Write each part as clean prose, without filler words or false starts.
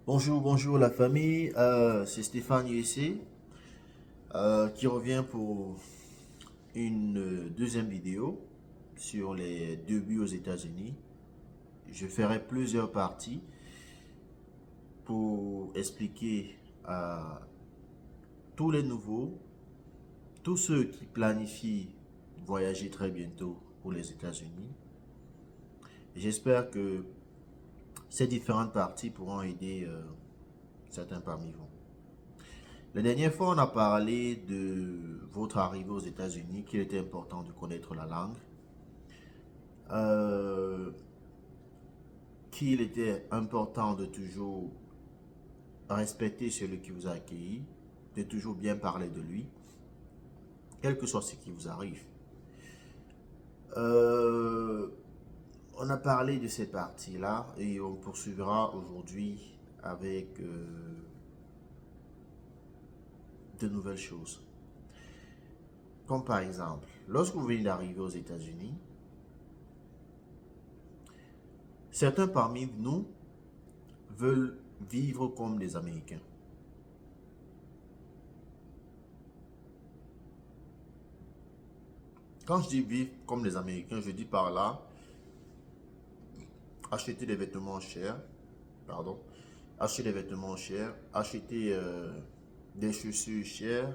Bonjour la famille, c'est Stéphane USC qui revient pour une deuxième vidéo sur les débuts aux États-Unis. Je ferai plusieurs parties pour expliquer à tous les nouveaux, tous ceux qui planifient voyager très bientôt pour les États-Unis. J'espère que ces différentes parties pourront aider certains parmi vous. La dernière fois, on a parlé de votre arrivée aux États-Unis, qu'il était important de connaître la langue, euh, qu'il était important de toujours respecter celui qui vous a accueilli, de toujours bien parler de lui, quel que soit ce qui vous arrive. Euh, on a parlé de cette partie-là et on poursuivra aujourd'hui avec de nouvelles choses. Comme par exemple, lorsque vous venez d'arriver aux États-Unis, certains parmi nous veulent vivre comme des Américains. Quand je dis vivre comme des Américains, je dis par là acheter des vêtements chers, pardon, acheter des vêtements chers, acheter des chaussures chères,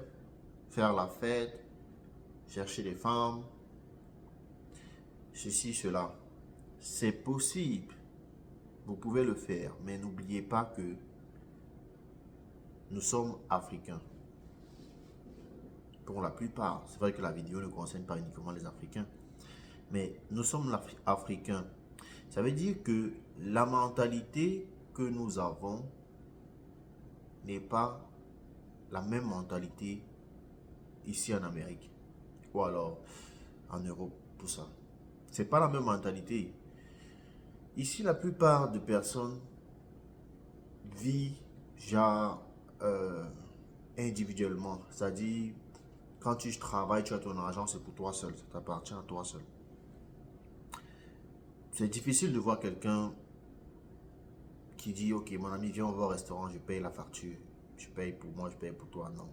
faire la fête, chercher des femmes, ceci, cela. C'est possible, vous pouvez le faire, mais n'oubliez pas que nous sommes Africains. Pour la plupart, c'est vrai que la vidéo ne concerne pas uniquement les Africains, mais nous sommes Africains. Ça veut dire que la mentalité que nous avons n'est pas la même mentalité ici en Amérique ou alors en Europe, tout ça. C'est pas la même mentalité. Ici, la plupart des personnes vivent genre individuellement. C'est-à-dire, quand tu travailles, tu as ton argent, c'est pour toi seul. Ça t'appartient à toi seul. C'est difficile de voir quelqu'un qui dit, ok, mon ami, viens, on va au restaurant, je paye la facture. Je paye pour moi, je paye pour toi. Non.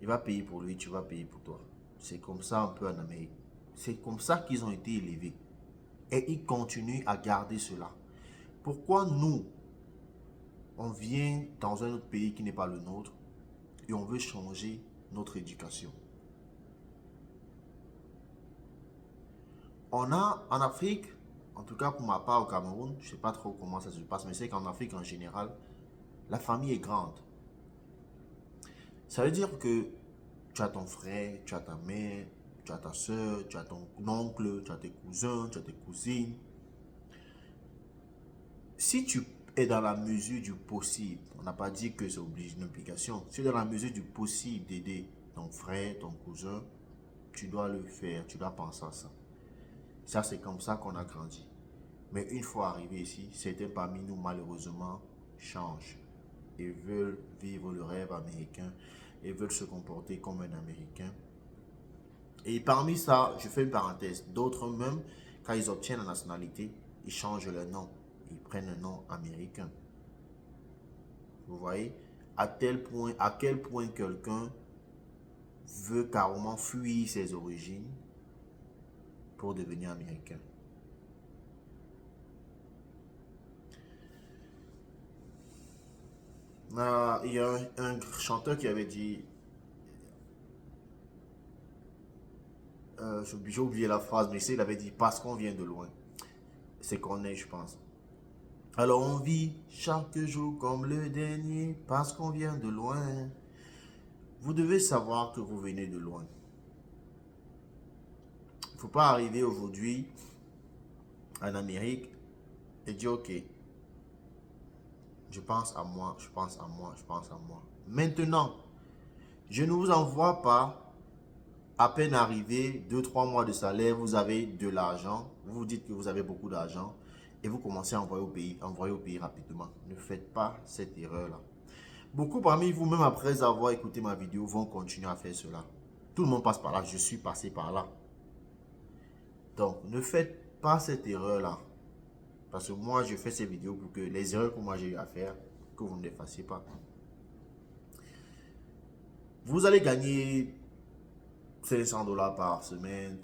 Il va payer pour lui, tu vas payer pour toi. C'est comme ça un peu en Amérique. C'est comme ça qu'ils ont été élevés. Et ils continuent à garder cela. Pourquoi nous, on vient dans un autre pays qui n'est pas le nôtre et on veut changer notre éducation? On a en Afrique, en tout cas pour ma part au Cameroun, je ne sais pas trop comment ça se passe, mais c'est qu'en Afrique en général, la famille est grande. Ça veut dire que tu as ton frère, tu as ta mère, tu as ta soeur, tu as ton oncle, tu as tes cousins, tu as tes cousines. Si tu es dans la mesure du possible, on n'a pas dit que c'est une obligation, si dans la mesure du possible d'aider ton frère, ton cousin, tu dois le faire, tu dois penser à ça. Ça, c'est comme ça qu'on a grandi. Mais une fois arrivé ici, certains parmi nous, malheureusement, changent et veulent vivre le rêve américain et veulent se comporter comme un Américain. Et parmi ça, je fais une parenthèse, d'autres même, quand ils obtiennent la nationalité, ils changent leur nom. Ils prennent un nom américain. Vous voyez à quel point quelqu'un veut carrément fuir ses origines pour devenir américain. Il y a un chanteur qui avait dit, j'ai oublié la phrase, mais il avait dit parce qu'on vient de loin. C'est qu'on est, je pense. Alors on vit chaque jour comme le dernier parce qu'on vient de loin. Vous devez savoir que vous venez de loin. Il ne faut pas arriver aujourd'hui en Amérique et dire ok, je pense à moi, je pense à moi, je pense à moi. Maintenant, je ne vous envoie pas à peine arrivé, 2 3 mois de salaire, vous avez de l'argent, vous vous dites que vous avez beaucoup d'argent et vous commencez à envoyer au pays rapidement. Ne faites pas cette erreur-là. Beaucoup parmi vous, même après avoir écouté ma vidéo, vont continuer à faire cela. Tout le monde passe par là, je suis passé par là. Donc, ne faites pas cette erreur-là. Parce que moi, je fais ces vidéos pour que les erreurs que moi j'ai eu à faire, que vous ne l'effaciez pas. Vous allez gagner 500 dollars par semaine,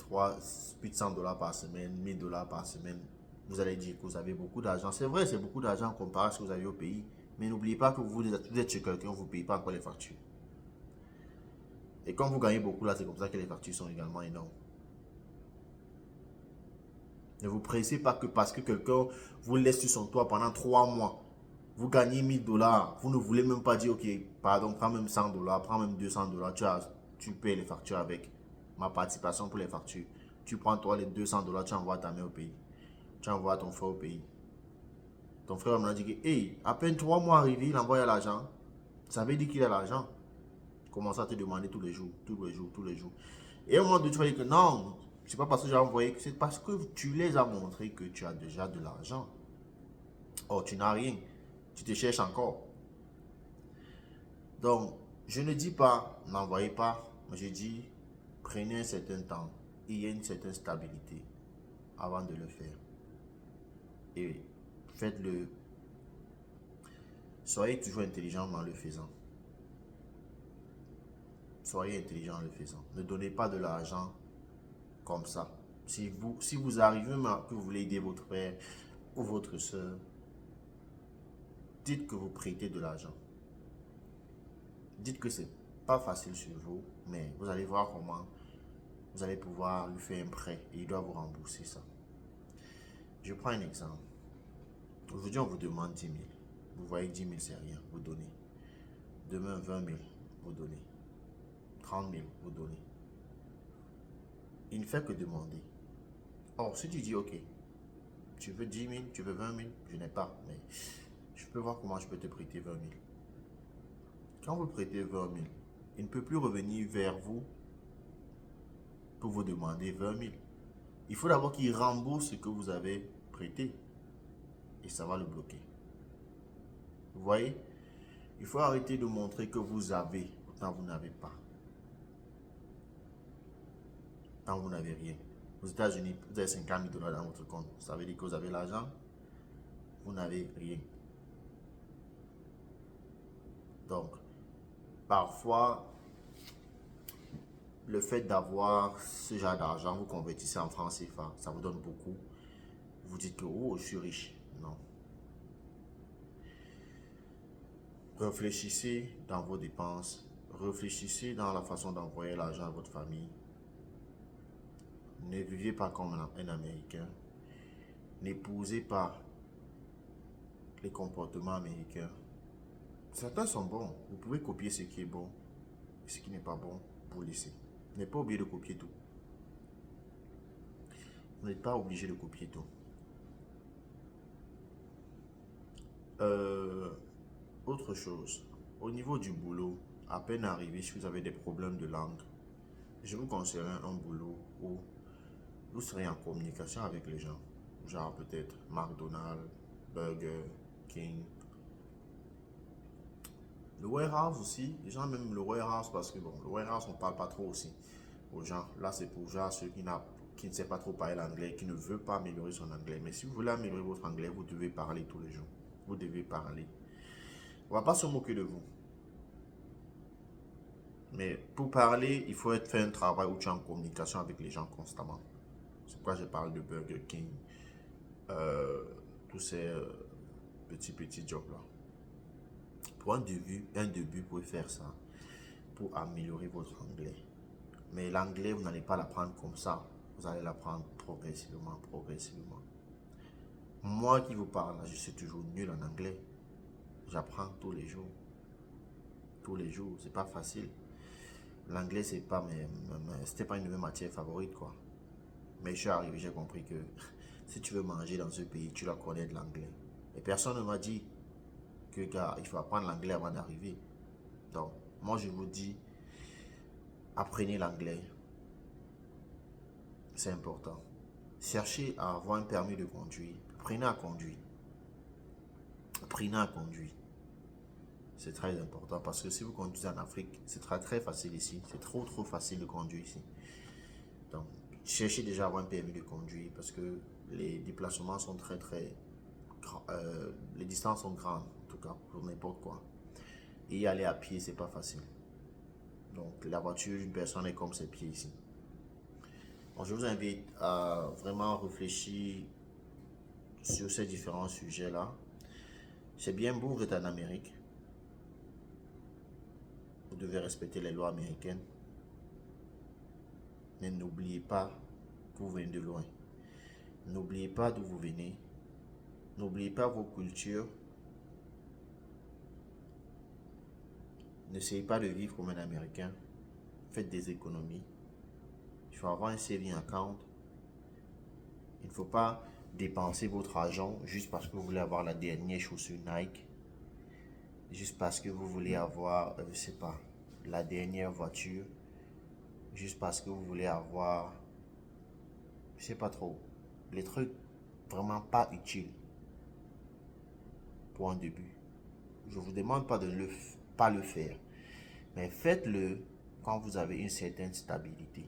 800 dollars par semaine, 1000 dollars par semaine. Vous allez dire que vous avez beaucoup d'argent. C'est vrai, c'est beaucoup d'argent comparé à ce que vous avez au pays. Mais n'oubliez pas que vous êtes chez quelqu'un, vous ne payez pas encore les factures. Et quand vous gagnez beaucoup là, c'est comme ça que les factures sont également énormes. Ne vous pressez pas que parce que quelqu'un vous laisse sur son toit pendant 3 mois, vous gagnez 1000 dollars, vous ne voulez même pas dire, ok, pardon, prends même 100 dollars, prends même 200 dollars, tu payes les factures avec ma participation pour les factures. Tu prends toi les 200 dollars, tu envoies ta mère au pays. Tu envoies ton frère au pays. Ton frère m'a dit que, hey, à peine 3 mois arrivés, il envoie l'argent. Ça veut dire qu'il a l'argent. Commence à te demander tous les jours, tous les jours, tous les jours. Et au moment où tu vas dire que non, c'est pas parce que j'ai envoyé, c'est parce que tu les as montré que tu as déjà de l'argent. Or, tu n'as rien. Tu te cherches encore. Donc, je ne dis pas, n'envoyez pas, mais je dis, prenez un certain temps. Il y a une certaine stabilité avant de le faire. Et faites-le. Soyez toujours intelligent en le faisant. Soyez intelligent en le faisant. Ne donnez pas de l'argent comme ça. Si vous arrivez que vous voulez aider votre frère ou votre soeur, dites que vous prêtez de l'argent. Dites que c'est pas facile sur vous, mais vous allez voir comment vous allez pouvoir lui faire un prêt et il doit vous rembourser ça. Je prends un exemple. Aujourd'hui, on vous demande 10 000. Vous voyez 10 000, c'est rien, vous donnez. Demain, 20 000, vous donnez. 30 000, vous donnez. Il ne fait que demander. Or, si tu dis, ok, tu veux 10 000, tu veux 20 000, je n'ai pas, mais je peux voir comment je peux te prêter 20 000. Quand vous prêtez 20 000, il ne peut plus revenir vers vous pour vous demander 20 000. Il faut d'abord qu'il rembourse ce que vous avez prêté et ça va le bloquer. Vous voyez? Il faut arrêter de montrer que vous avez, pourtant vous n'avez pas. Quand vous n'avez rien. Aux États-Unis, vous avez 50 000 dollars dans votre compte. Ça veut dire que vous avez l'argent, vous n'avez rien. Donc, parfois, le fait d'avoir ce genre d'argent, vous convertissez en francs CFA, ça vous donne beaucoup. Vous dites que, oh, je suis riche. Non. Réfléchissez dans vos dépenses. Réfléchissez dans la façon d'envoyer l'argent à votre famille. Ne vivez pas comme un Américain. N'épousez pas les comportements américains. Certains sont bons. Vous pouvez copier ce qui est bon. Et ce qui n'est pas bon, vous laissez. Vous n'êtes pas obligé de copier tout. Vous n'êtes pas obligé de copier tout. Autre chose. Au niveau du boulot, à peine arrivé, si vous avez des problèmes de langue, je vous conseillerais un boulot où vous serez en communication avec les gens. Genre peut-être McDonald's, Burger King. Le warehouse aussi, les gens même le warehouse parce que bon, le warehouse on parle pas trop aussi aux gens. Là c'est pour genre ceux qui ne savent pas trop parler l'anglais, qui ne veulent pas améliorer son anglais. Mais si vous voulez améliorer votre anglais, vous devez parler tous les jours. Vous devez parler. On va pas se moquer de vous. Mais pour parler, il faut faire un travail où tu es en communication avec les gens constamment. C'est pourquoi je parle de Burger King, tous ces petits jobs là. Pour un début, vous pouvez faire ça pour améliorer votre anglais. Mais l'anglais, vous n'allez pas l'apprendre comme ça. Vous allez l'apprendre progressivement, progressivement. Moi qui vous parle, je suis toujours nul en anglais. J'apprends tous les jours. Tous les jours, c'est pas facile. L'anglais, c'était pas une de mes matières favorites, quoi. Mais je suis arrivé, j'ai compris que si tu veux manger dans ce pays, tu dois connaître l'anglais. Et personne ne m'a dit que, gars, il faut apprendre l'anglais avant d'arriver. Donc, moi, je vous dis, apprenez l'anglais. C'est important. Cherchez à avoir un permis de conduire. Apprenez à conduire. Apprenez à conduire. C'est très important parce que si vous conduisez en Afrique, c'est très facile ici. C'est trop facile de conduire ici. Donc, cherchez déjà à avoir un permis de conduire parce que les déplacements sont très grands. Les distances sont grandes en tout cas, pour n'importe quoi. Et y aller à pied, c'est pas facile. Donc, la voiture d'une personne est comme ses pieds ici. Donc, je vous invite à vraiment réfléchir sur ces différents sujets-là. C'est bien beau, vous êtes en Amérique. Vous devez respecter les lois américaines. Mais n'oubliez pas que vous venez de loin. N'oubliez pas d'où vous venez. N'oubliez pas vos cultures. N'essayez pas de vivre comme un Américain. Faites des économies. Il faut avoir un saving account. Il ne faut pas dépenser votre argent juste parce que vous voulez avoir la dernière chaussure Nike. Juste parce que vous voulez avoir, je sais pas, la dernière voiture. Juste parce que vous voulez avoir, je sais pas trop, les trucs vraiment pas utiles pour un début. Je vous demande pas de pas le faire, mais faites-le quand vous avez une certaine stabilité.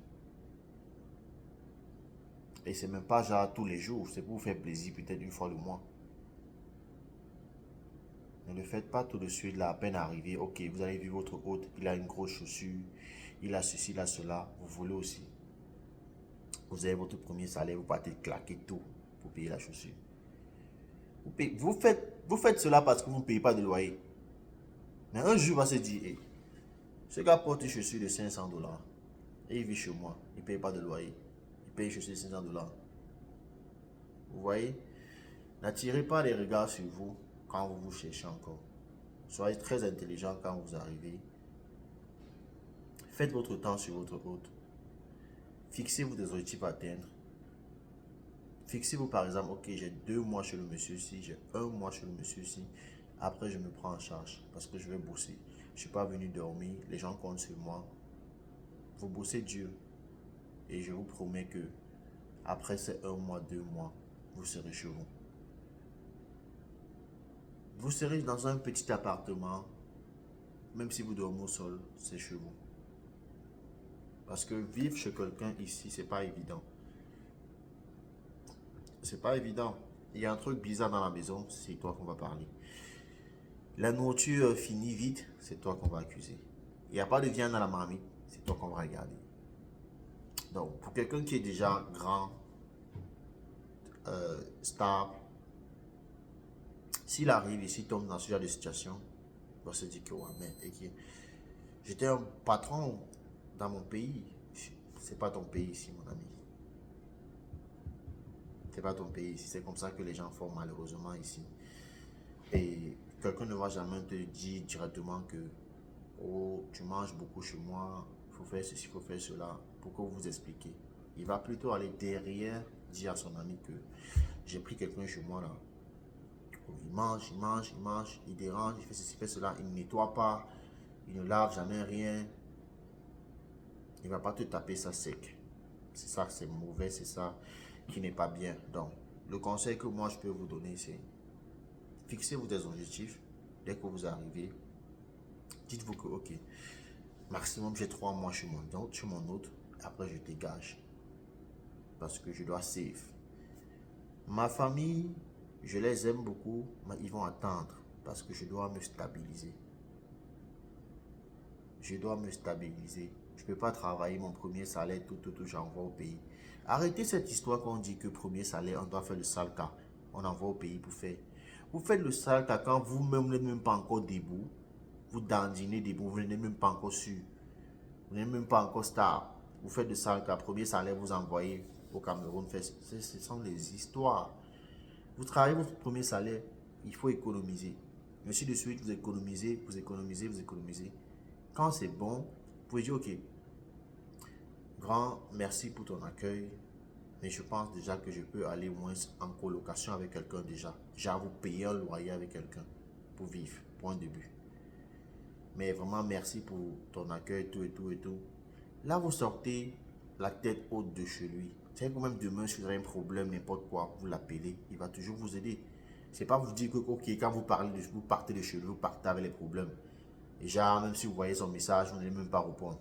Et c'est même pas genre tous les jours, c'est pour vous faire plaisir peut-être une fois le mois. Ne le faites pas tout de suite, là, à peine arrivé. Ok, vous avez vu votre hôte, il a une grosse chaussure, il a ceci, il a cela, vous voulez aussi. Vous avez votre premier salaire, vous partez claquer tout pour payer la chaussure. Vous faites cela parce que vous ne payez pas de loyer. Mais un jour, il va se dire, hey, ce gars porte une chaussure de 500 $ et il vit chez moi, il ne paye pas de loyer. Il paye une chaussure de 500 $. Vous voyez? N'attirez pas les regards sur vous quand vous vous cherchez encore. Soyez très intelligent quand vous arrivez. Faites votre temps sur votre hôte. Fixez-vous des objectifs à atteindre. Fixez-vous par exemple, ok, j'ai 2 mois chez le monsieur-ci, j'ai 1 mois chez le monsieur-ci. Après, je me prends en charge parce que je vais bosser. Je ne suis pas venu dormir, les gens comptent sur moi. Vous bossez dur. Et je vous promets que après ces 1 mois, 2 mois, vous serez chez vous. Vous serez dans un petit appartement, même si vous dormez au sol, c'est chez vous. Parce que vivre chez quelqu'un ici, c'est pas évident. C'est pas évident. Il y a un truc bizarre dans la maison, c'est toi qu'on va parler. La nourriture finit vite, c'est toi qu'on va accuser. Il n'y a pas de viande dans la marmite, c'est toi qu'on va regarder. Donc, pour quelqu'un qui est déjà grand, stable, s'il arrive ici, tombe dans ce genre de situation, il va se dire que ouais, mais j'étais un patron dans mon pays. C'est pas ton pays ici, mon ami. C'est pas ton pays ici. C'est comme ça que les gens font malheureusement ici. Et quelqu'un ne va jamais te dire directement que oh, tu manges beaucoup chez moi, il faut faire ceci, il faut faire cela. Pourquoi vous expliquer? Il va plutôt aller derrière dire à son ami que j'ai pris quelqu'un chez moi là. Il mange, il mange, il mange, il dérange, il fait ceci, il fait cela, il ne nettoie pas, il ne lave jamais rien. Il ne va pas te taper ça sec. C'est ça que c'est mauvais, c'est ça qui n'est pas bien. Donc, le conseil que moi je peux vous donner, c'est fixez-vous des objectifs. Dès que vous arrivez, dites-vous que, ok, maximum j'ai 3 mois chez mon hôte, après je dégage. Parce que je dois save. Ma famille, je les aime beaucoup, mais ils vont attendre parce que je dois me stabiliser. Je dois me stabiliser. Je ne peux pas travailler mon premier salaire, tout, j'envoie au pays. Arrêtez cette histoire qu'on dit que premier salaire, on doit faire le sale cas. On envoie au pays pour faire. Vous faites le sale cas quand vous-même n'êtes même pas encore debout. Vous dandinez debout, vous n'êtes même pas encore sûr. Vous n'êtes même pas encore stable. Vous faites le sale cas, premier salaire, vous envoyez au Cameroun. Ce sont les histoires. Vous travaillez votre premier salaire, il faut économiser. Ainsi de suite, vous économisez, vous économisez, vous économisez. Quand c'est bon, vous pouvez dire, ok, grand, merci pour ton accueil, mais je pense déjà que je peux aller au moins en colocation avec quelqu'un déjà. Genre vous payer un loyer avec quelqu'un pour vivre, pour un début. Mais vraiment, merci pour ton accueil, tout et tout et tout. Là, vous sortez la tête haute de chez lui. C'est que même demain, si vous avez un problème, n'importe quoi, vous l'appelez, il va toujours vous aider. C'est pas vous dire que, ok, quand vous partez de chez lui, vous partez avec les problèmes. Et genre, même si vous voyez son message, vous n'allez même pas répondre.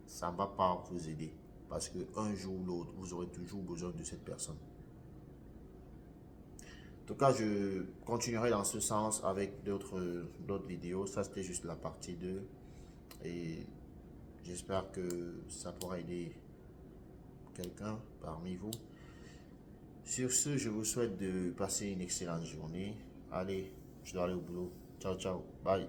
Ça ne va pas vous aider. Parce qu'un jour ou l'autre, vous aurez toujours besoin de cette personne. En tout cas, je continuerai dans ce sens avec d'autres vidéos. Ça, c'était juste la partie 2. Et j'espère que ça pourra aider quelqu'un parmi vous. Sur ce, je vous souhaite de passer une excellente journée. Allez, je dois aller au boulot. Ciao, ciao. Bye.